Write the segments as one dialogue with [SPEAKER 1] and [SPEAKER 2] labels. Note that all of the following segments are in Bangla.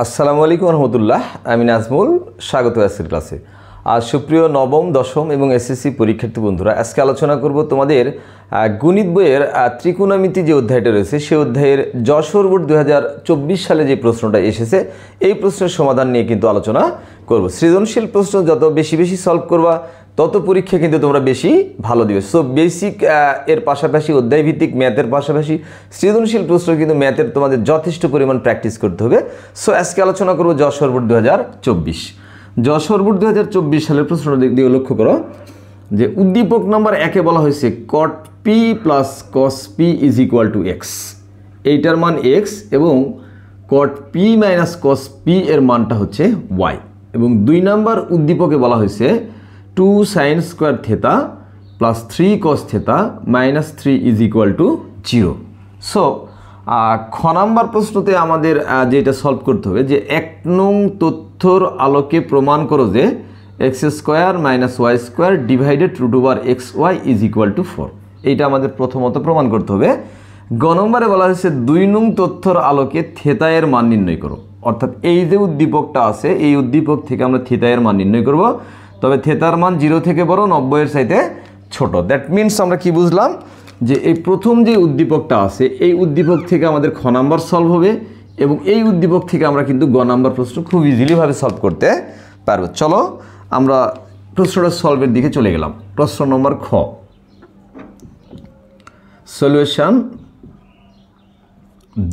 [SPEAKER 1] আসসালামু আলাইকুম রহমতুল্লাহ। আমি নাজমুল, স্বাগত আজকের ক্লাসে। আর সুপ্রিয় নবম, দশম এবং এসএসসি পরীক্ষার্থী বন্ধুরা, আজকে আলোচনা করব তোমাদের গণিত বইয়ের ত্রিকোণমিতি যে অধ্যায়টা রয়েছে সেই অধ্যায়ের যশোর বোর্ড 2024 সালে যে প্রশ্নটা এসেছে এই প্রশ্নের সমাধান নিয়ে কিন্তু আলোচনা করব। সৃজনশীল প্রশ্ন যত বেশি বেশি সলভ করবা তত পরীক্ষা কিন্তু তোমরা বেশি ভালো দিবে। সো বেসিক এর পাশাপাশি অধ্যায়ভিত্তিক ম্যাথের পাশাপাশি সৃজনশীল প্রশ্ন কিন্তু ম্যাথের তোমাদের যথেষ্ট পরিমাণ প্র্যাকটিস করতে হবে। সো আজকে আলোচনা করব যশোর বোর্ড 2024। যশোর বোর্ড 2024 সালের প্রশ্নটা দিকে লক্ষ্য করো যে উদ্দীপক নাম্বার 1-এ বলা হয়েছে cot p plus cos p is equal to x. এইটার মান এক্স এবং cot p minus cos p এর মানটা হচ্ছে ওয়াই। এবং 2 নাম্বার উদ্দীপকে বলা হয়েছে 2 sin square theta plus 3 cos theta minus 3 is equal to 0। So খ নাম্বার প্রশ্নতে আমাদের যেটা সলভ করতে হবে যে 1 নং তথ্যর আলোকে প্রমাণ করো যে x square minus y square divided root over x y is equal to 4। এইটা আমাদের প্রথমত প্রমাণ করতে হবে। গ নম্বরে বলা হয়েছে 2 নং তথ্যর আলোকে থেতা এর মান নির্ণয় করো। অর্থাৎ এই যে উদ্দীপকটা আছে এই উদ্দীপক থেকে আমরা থেতা এর মান নির্ণয় করব, তবে থেতার মান 0 থেকে বড়, 90 এর চাইতে ছোট। দ্যাট মিনস আমরা কি বুঝলাম যে এই প্রথম যে উদ্দীপকটা আছে এই উদ্দীপক থেকে আমাদের খ নাম্বার সলভ হবে এবং এই উদ্দীপক থেকে আমরা কিন্তু গ নাম্বার প্রশ্ন খুব ইজিলিভাবে সলভ করতে পারবো। চলো আমরা প্রশ্নটা সলভের দিকে চলে গেলাম। প্রশ্ন নম্বর খ, সলিউশন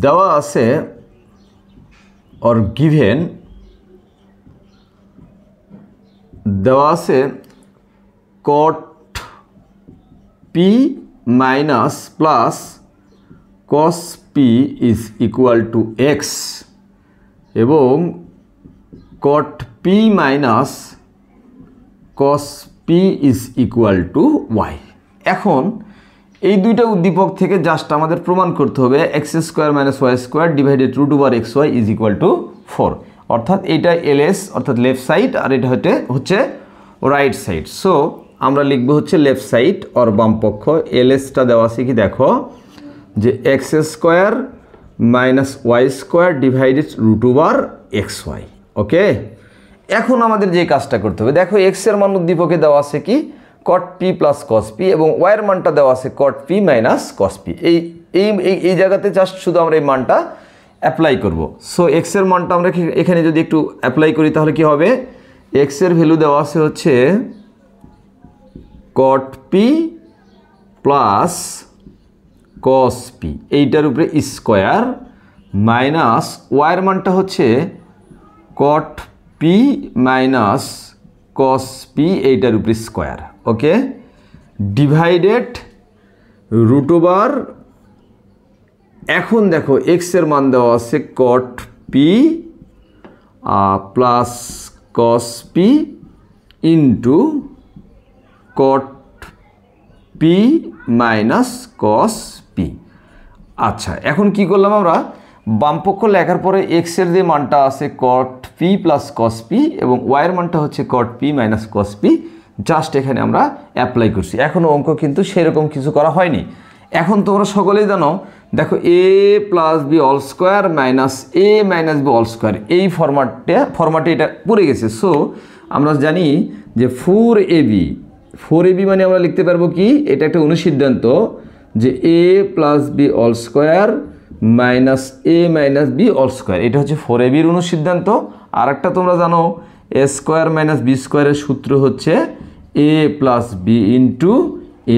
[SPEAKER 1] দেওয়া আছে অর গিভেন দেওয়া আছে cot p minus plus cos p is equal to x এবং cot p minus cos p is equal to y. এখন এই দুইটা উদ্দীপক থেকে জাস্ট আমাদের প্রমাণ করতে হবে x square minus y square divided root over x y is equal to 4। অর্থাৎ এইটা এলএস অর্থাৎ লেফট সাইড আর এটা হচ্ছে রাইট সাইড। সো আমরা লিখবো হচ্ছে লেফট সাইড অর বাম পক্ষ। এলএসটা দেওয়া আছে কি দেখো যে x square minus y square divided root over x y. Okay, এখন আমাদের যে কাজটা করতে হবে দেখো এক্স এর মান উদ্দীপকে দেওয়া আছে কি cot p plus cos p এবং y এর মানটা দেওয়া আছে cot p minus cos p। এই জায়গাতে জাস্ট শুধু আমরা এই মানটা অ্যাপ্লাই করব। সো এক্স এর মানটা আমরা এখানে যদি একটু অ্যাপ্লাই করি তাহলে কি হবে, এক্স এর ভ্যালু দেওয়া আছে হচ্ছে cot p plus cos p এইটার উপরে স্কোয়ার মাইনাস y এর মানটা হচ্ছে cot p minus cos p এইটার উপরে স্কোয়ার। ওকে, ডিভাইডেড রুট ওভার, এখন দেখো এক্স এর মান দেওয়া আছে cot p plus cos p into cot p minus cos p। আচ্ছা, এখন কি করলাম আমরা বামপক্ষ লেখার পরে এক্স এর যে মানটা আছে cot p plus cos p এবং y এর মানটা হচ্ছে cot p minus cos p, just এখানে আমরা অ্যাপ্লাই করছি। এখনও অঙ্ক কিন্তু সেরকম কিছু করা হয়নি। এখন তোমরা সকলেই জানো দেখো a plus b all square minus a minus b all square এই ফরম্যাটে এটা পড়ে গেছে। সো আমরা জানি যে 4ab মানে আমরা লিখতে পারবো কি, এটা একটা অনুসিদ্ধান্ত যে a plus b all square minus a minus b all square, এটা হচ্ছে 4ab এর অনুসিদ্ধান্ত। আর একটা তোমরা জানো a স্কোয়ার মাইনাস বি স্কোয়ারের সূত্র হচ্ছে a plus b into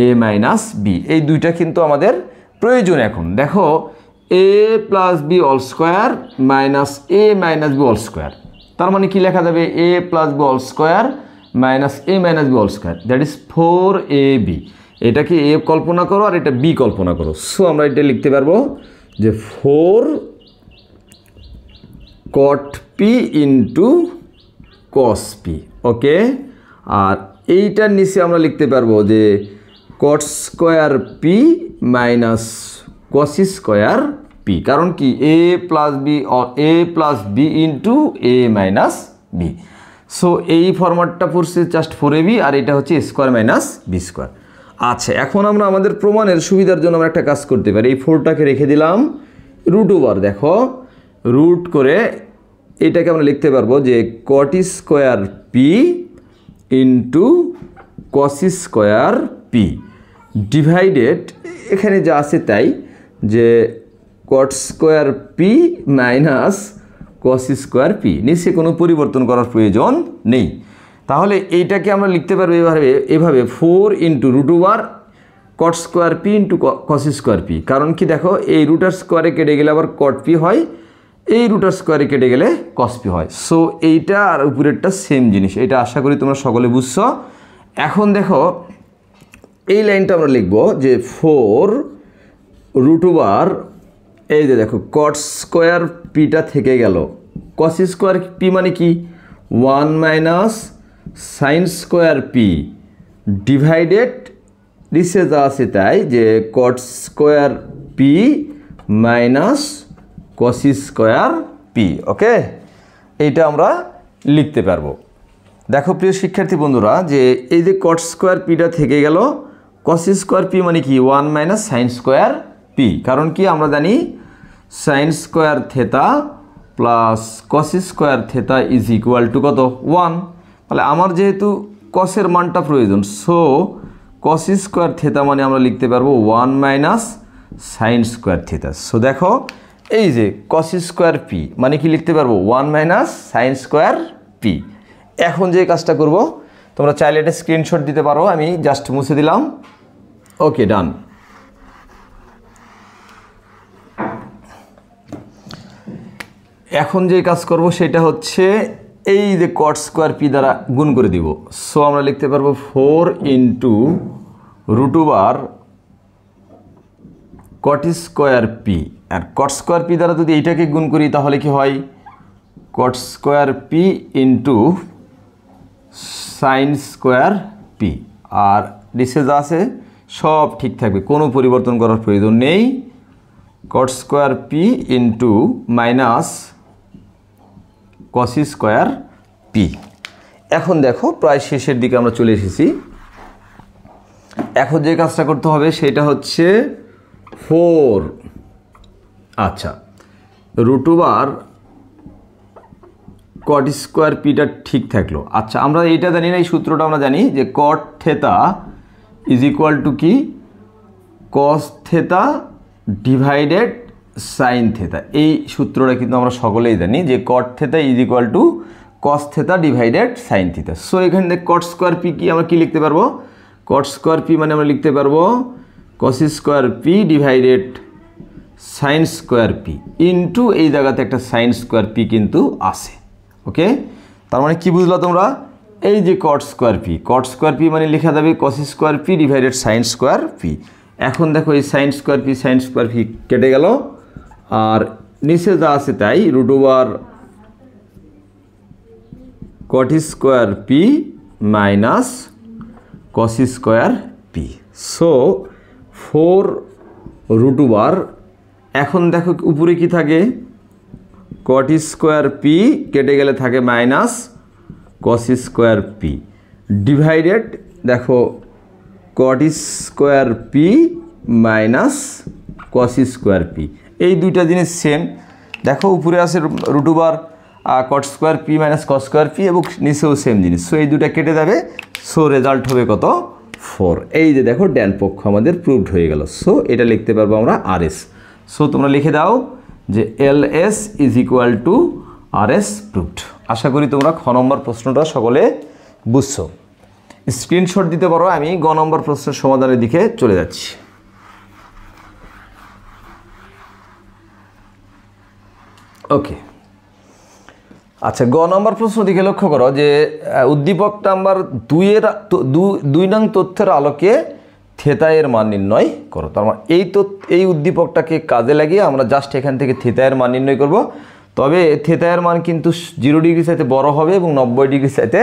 [SPEAKER 1] a minus b. এই দুইটা কিন্তু আমাদের প্রয়োজন। এখন দেখো a plus b all square minus a minus b all square, তার মানে কি লেখা যাবে a plus b all square minus a minus b all square, that is 4ab। এটাকে a কল্পনা করো আর এটা b কল্পনা করো। সো আমরা এটা লিখতে পারবো যে 4 cot p into cos p। ওকে, আর এইটার নিচে আমরা লিখতে পারবো যে cot square p minus cos square p, কারণ কি a plus b into a minus b। So এই ফরম্যাটটা পড়ছে জাস্ট 4ab আর এটা হচ্ছে স্কোয়ার মাইনাস বি স্কোয়ার। আচ্ছা, এখন আমরা আমাদের প্রমাণের সুবিধার জন্য আমরা একটা কাজ করতে পারি। এই 4টাকে রেখে দিলাম, রুট ওভার, দেখো রুট করে এটাকে আমরা লিখতে পারবো যে cot square p into cos square p divided এখানে যা আছে তাই যে cot square p minus cos square P, নিচে কোনো পরিবর্তন করার প্রয়োজন নেই। তাহলে এইটাকে আমরা লিখতে পারবো এভাবে 4 into root over cot square p into cos square p. কারণ কি দেখো, এই রুটার স্কোয়ারে কেটে গেলে আবার কট পি হয়, এই রুটার স্কোয়ারে কেটে গেলে কস পি হয়। সো এইটা আর উপরেরটা সেম জিনিস, এটা আশা করি তোমরা সকলে বুঝছো। এখন দেখো এই লাইনটা আমরা লিখব যে 4 রুট ওভার এই যে দেখো কট স্কোয়ার পিটা থেকে গেল, কস স্কোয়ার পি মানে কি 1 minus sine square p divided নিচে যা আছে তাই যে cot square p minus cos square p. Okay, এইটা আমরা লিখতে পারবো। দেখো প্রিয় শিক্ষার্থী বন্ধুরা, যে এই যে কট স্কোয়ার পিটা থেকে গেল, কস স্কোয়ার পি মানে কি 1 মাইনাস সাইন স্কোয়ার পি। কারণ কি আমরা জানি sine square theta plus cos square theta is equal two কত 1। তাহলে আমার যেহেতু কসের মানটা প্রয়োজন, সো কস স্কোয়ার থেতা মানে আমরা লিখতে পারবো 1 minus sine square theta. So দেখো এই যে কস স্কোয়ার পি মানে কি লিখতে পারবো 1 মাইনাস সাইন স্কোয়ার পি। এখন যে কাজটা করব, তোমরা চাইলে একটা স্ক্রিনশট দিতে পারো, আমি জাস্ট মুছে দিলাম। ওকে, ডান। এখন যে কাজ করব সেটা হচ্ছে এই যে কট স্কোয়ার পি দ্বারা গুণ করে দিব। সো আমরা লিখতে পারবো 4 into root over cot square p. আর কট স্কোয়ার পি দ্বারা যদি এইটাকে গুণ করি তাহলে কি হয় cot square p into sine square p. আর নিচে যা আছে সব ঠিক থাকবে, কোনো পরিবর্তন করার প্রয়োজন নেই। কট square p into minus cos square P. এখন দেখো প্রায় শেষের দিকে আমরা চলে এসেছি। এখন যে কাজটা করতে হবে সেটা হচ্ছে 4 আচ্ছা রুট ওভার কট স্কোয়ার পিটা ঠিক থাকলো। আচ্ছা আমরা এইটা জানি না, এই সূত্রটা আমরা জানি যে cot theta is equal to কি cos theta divided sine theta. এই সূত্রটা কিন্তু আমরা সকলেই জানি যে cot theta is equal to cos theta divided sine theta. So এখানে দেখ কট স্কোয়ার পি কি আমরা কি লিখতে পারবো, কট স্কোয়ার পি মানে আমরা লিখতে পারবো কস square p divided sign square p into এই জায়গাতে একটা সাইন স্কোয়ার পি কিন্তু আছে। ওকে, তার মানে কি বুঝলা তোমরা, এই যে কট স্কোয়ার পি মানে লেখা যাবে কস square p divided sign square P. এখন দেখো এই সাইন স্কোয়ার পি কেটে গেল, আর নিচে যা আছে তাই root over cot square p minus cos square p. So 4 root over, এখন দেখো উপরে কি থাকে কট স্কোয়ার পি কেটে গেলে থাকে minus cos square p divided দেখো cot square p minus cos square p. এই দুইটা জিনিস সেম। দেখো উপরে আছে root over cot square p minus cos square p এবং নিচেও সেম জিনিস। সো এই দুটা কেটে যাবে, সো রেজাল্ট হবে কত 4। এই যে দেখো ড্যান পক্ষ আমাদের প্রুভড হয়ে গেল। সো এটা লিখতে পারবো আমরা আর এস। সো তোমরা লিখে দাও যে L S is equal to R S proved. আশা করি তোমরা খ নম্বর প্রশ্নটা সকলে বুঝছো। স্ক্রিনশট দিতে পারো, আমি গ নম্বর প্রশ্নের সমাধানের দিকে চলে যাচ্ছি। ওকে, আচ্ছা গ নম্বর প্রশ্ন দিকে লক্ষ্য করো যে উদ্দীপক নাম্বার 2 নং তথ্যের আলোকে থেতা এর মান নির্ণয় করো। তার মানে এই উদ্দীপকটাকে কাজে লাগিয়ে আমরা জাস্ট এখান থেকে থেতা এর মান নির্ণয় করব। তবে থেতা এর মান কিন্তু 0 ডিগ্রি চাইতে বড় হবে এবং 90 ডিগ্রি চাইতে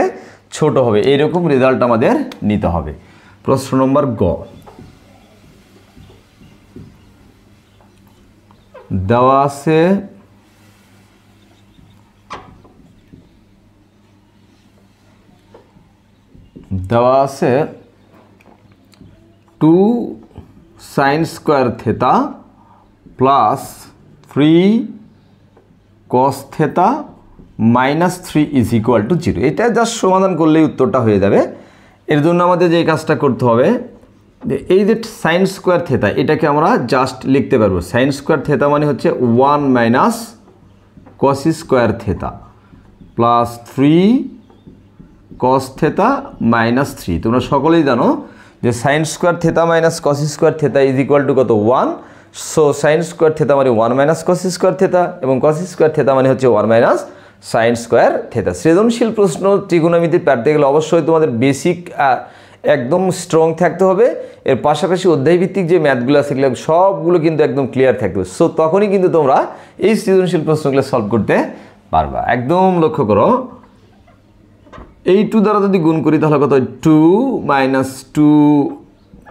[SPEAKER 1] ছোট হবে, এইরকম রেজাল্ট আমাদের নিতে হবে। প্রশ্ন নম্বর গ, দেওয়া আছে 2 sine square theta plus 3 cos theta -3 is equal to 0। এটা জাস্ট সমাধান করলেই উত্তরটা হয়ে যাবে। এর জন্য আমাদের যে কাজটা করতে হবে, যে এই যে সাইন স্কোয়ার থেটা, এটাকে আমরা জাস্ট লিখতে পারবো সাইন স্কোয়ার থেটা মানে হচ্ছে 1 minus cos square theta plus 3 cos theta minus 3। তোমরা সকলেই জানো যে sine square theta minus cos square theta is equal two কত 1। সো সাইন স্কোয়ার থেটা মানে 1 মাইনাস কস স্কোয়ার থেটা এবং কস স্কোয়ার থেটা মানে হচ্ছে 1 মাইনাস সাইন স্কোয়ার থেটা। সৃজনশীল প্রশ্ন ত্রিকোণমিতি পারতে গেলে অবশ্যই তোমাদের বেসিক একদম স্ট্রং থাকতে হবে। এর পাশাপাশি অধ্যায়ভিত্তিক যে ম্যাথগুলো আছে সেগুলো সবগুলো কিন্তু একদম ক্লিয়ার থাকতে হবে। সো তখনই কিন্তু তোমরা এই সৃজনশীল প্রশ্নগুলো সলভ করতে পারবা। একদম লক্ষ্য করো, এই 2 দ্বারা যদি গুণ করি তাহলে কত 2 minus 2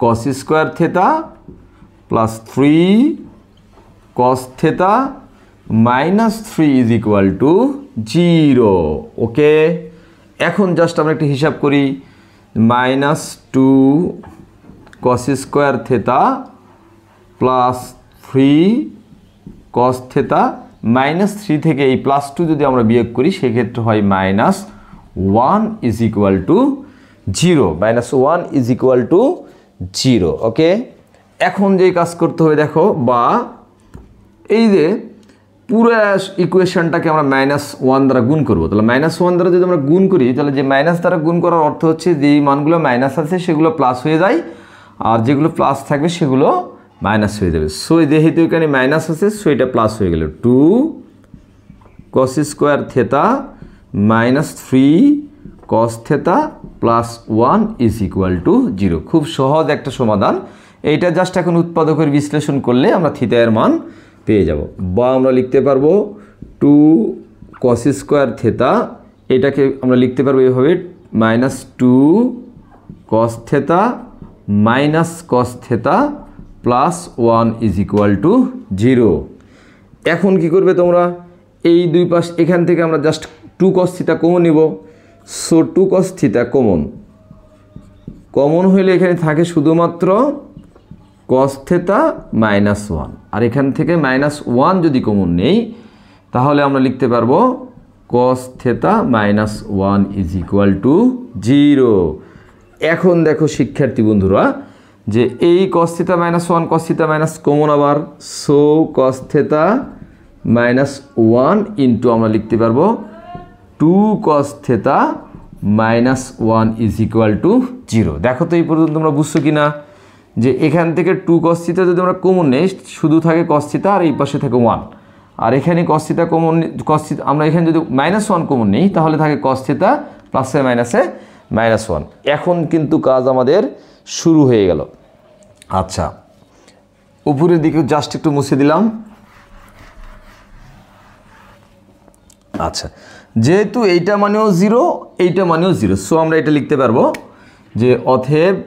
[SPEAKER 1] cos square theta plus 3 cos theta minus 3 is equal to 0। ওকে, এখন জাস্ট আমরা একটা হিসাব করি, -2 cos square theta plus 3 cos theta -3 থেকে এই +2 যদি আমরা বিয়োগ করি সেক্ষেত্রে হয় -1 is equal to 0। -1 is equal to 0। ওকে, এখন যে কাজ করতে হবে দেখো, বা এই যে পুরো ইকুয়েশনটাকে আমরা -1 দ্বারা গুণ করব। তাহলে -1 দ্বারা যদি আমরা গুণ করি তাহলে যে মাইনাস দ্বারা গুণ করার অর্থ হচ্ছে যেই মানগুলো মাইনাস আছে সেগুলো প্লাস হয়ে যায়, আর যেগুলো প্লাস থাকবে সেগুলো মাইনাস হয়ে যাবে। সো যেহেতু এখানে মাইনাস আছে সো এটা প্লাস হয়ে গেল 2 cos square theta minus 3 cos theta plus 1 is equal to 0। খুব সহজ একটা সমাধান। এইটা জাস্ট এখন উৎপাদকের বিশ্লেষণ করলে আমরা থিটা এর মান পেয়ে যাব। বা আমরা লিখতে পারবো 2 কস স্কোয়ার থেটা, এটাকে আমরা লিখতে পারবো এইভাবে -2 cos theta minus cos theta plus 1 is equal to 0। এখন কি করবে তোমরা, এই দুই পাশ এখান থেকে আমরা জাস্ট 2 কস থিটা কমন নিব। সো 2 কস থিটা কমন হইলে এখানে থাকে শুধুমাত্র কস থেটা -1, আর এখান থেকে -1 যদি কমন নেই তাহলে আমরা লিখতে পারবো cos theta -1 is equal to 0। এখন দেখো শিক্ষার্থী বন্ধুরা, যে এই cos theta -1 cos theta minus common আবার, সো কস থেটা -1 ইন্টু আমরা লিখতে পারবো 2 cos theta -1 is equal to 0। দেখো তো এই পর্যন্ত তোমরা বুঝছো কি না, যে এখান থেকে 2 cos থিটা যদি আমরা কমন নেই শুধু থাকে cos থিটা আর এই পাশে থাকে 1, আর এখানে cos থিটা কমন আমরা এখানে যদি -1 কমন নেই তাহলে থাকে cos থিটা প্লাসে মাইনাসে -1। এখন কিন্তু কাজ আমাদের শুরু হয়ে গেল। আচ্ছা, উপরের দিকে জাস্ট একটু মুছে দিলাম। আচ্ছা, যেহেতু এইটা মানেও 0 এইটা মানেও 0, সো আমরা এটা লিখতে পারবো যে অতএব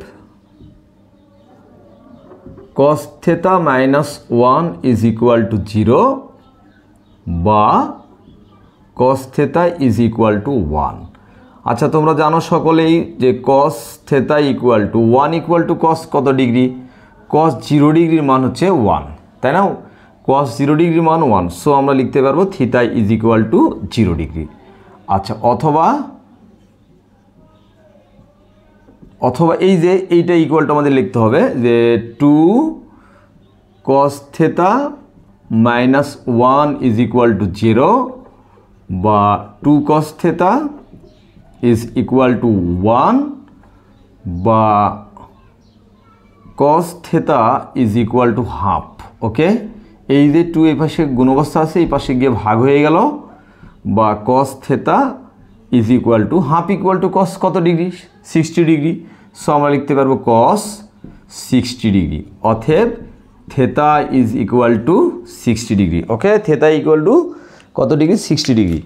[SPEAKER 1] cos theta -1 is equal to 0 বা cos theta is equal to 1। আচ্ছা, তোমরা জানো সকলেই যে cos theta equal to 1 equal to cos কত ডিগ্রি, cos 0 ডিগ্রির মান হচ্ছে 1, তাই না? cos 0 ডিগ্রির মান 1, সো আমরা লিখতে পারবো theta is equal to 0 degree. আচ্ছা, অথবা এই যে এইটা ইকুয়ালটা আমাদের লিখতে হবে যে 2 cos theta -1 is equal to 0 বা 2 cos theta is equal to 1 বা cos theta is equal to half. Okay, এই যে 2 এই পাশে গুণ অবস্থা আছে এই পাশে গিয়ে ভাগ হয়ে গেল, বা cos theta is equal to half equal to cos কত ডিগ্রি, 60 ডিগ্রি, সো আমরা লিখতে পারবো cos 60 ডিগ্রি। অতএব theta is equal two 60 degree. Okay, theta equal to কত ডিগ্রি, 60 ডিগ্রি।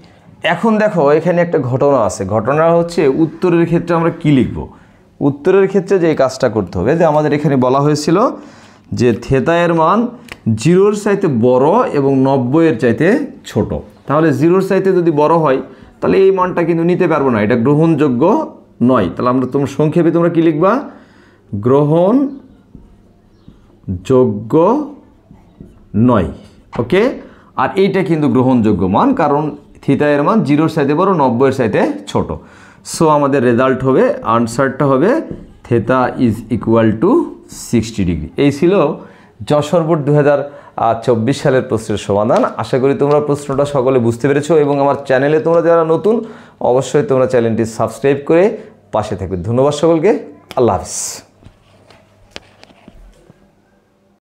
[SPEAKER 1] এখন দেখো এখানে একটা ঘটনা আছে, ঘটনা হচ্ছে উত্তরের ক্ষেত্রে আমরা কি লিখব। উত্তরের ক্ষেত্রে যে কাজটা করতে হবে, যে আমাদের এখানে বলা হয়েছিল যে থেটা এর মান 0-র চাইতে বড় এবং 90 এর চাইতে ছোট। তাহলে 0-র চাইতে যদি বড় হয় তাহলে এই মানটা কিন্তু নিতে পারবো না, এটা গ্রহণযোগ্য নয়। তাহলে আমরা তোমরা সংক্ষেপে তোমরা কি লিখবা, গ্রহণযোগ্য নয়। ওকে, আর এইটা কিন্তু গ্রহণযোগ্য মান, কারণ থিতা এর মান 0-র চাইতে বড়, 90-এর চাইতে ছোট। সো আমাদের রেজাল্ট হবে, আনসারটা হবে থিতা ইজ ইকুয়াল টু 60 ডিগ্রি। এই ছিল যশোর বোর্ড 2024 সালের প্রশ্নের সমাধান। আশা করি তোমরা প্রশ্নটা সকলে বুঝতে পেরেছো এবং আমার চ্যানেলে তোমরা যারা নতুন অবশ্যই তোমরা চ্যানেলটি সাবস্ক্রাইব করে পাশে থাকবে। ধন্যবাদ সকলকে, আল্লাহ হাফিজ।